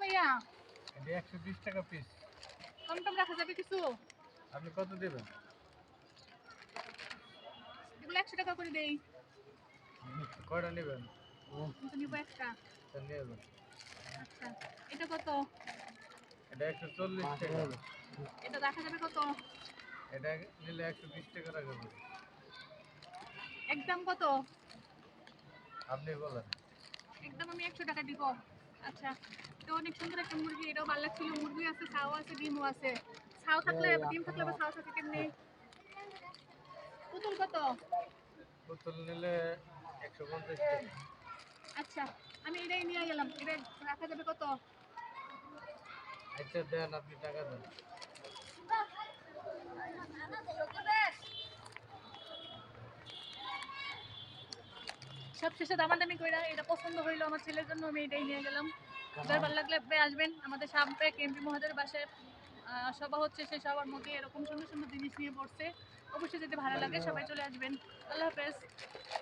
ভাইয়া? এটা 120 টাকা পিস। কম টম রাখা যাবে কিছু? আপনি কত দেবেন? এগুলো 100 টাকা করে দেই। কয়টা নেবেন? আমি তো নিব একটা। তা নিয়ে যাবেন। আচ্ছা, এটা কত? এটা 140 টাকা। এটা রাখা যাবে কত? এটা নিলে 120 টাকা রাখা যাবে। একদম কত? আপনি বলেন। একদম আমি 100 টাকা দিব। আচ্ছা, তো অনেক সুন্দর একটা মুরগি, এটাও ভালো লাগছিল। মুরগি আছে, ছাও আছে, ডিমও আছে। ছাও থাকলে ডিম থাকলে আবার ছাও থাকে কেমনি? পুতুল কত? বোতল নিলে 150 টাকা। আচ্ছা, আমি এটাই নিয়ে গেলাম। এটা রাখা যাবে কত? আচ্ছা দেন, আপনি টাকা দেন। সবশেষে দামাদামি কইরা এটা পছন্দ হইলো আমার ছেলের জন্য, আমি এটাই নিয়ে গেলাম। যার ভালো লাগলে আপনি আসবেন আমাদের সামনে এমপি মহোদয়ের বাসায় সভা হচ্ছে, সেই সবার মধ্যে এরকম সুন্দর সুন্দর জিনিস নিয়ে পড়ছে। অবশ্যই যদি ভালো লাগে সবাই চলে আসবেন। আল্লাহ হাফেজ।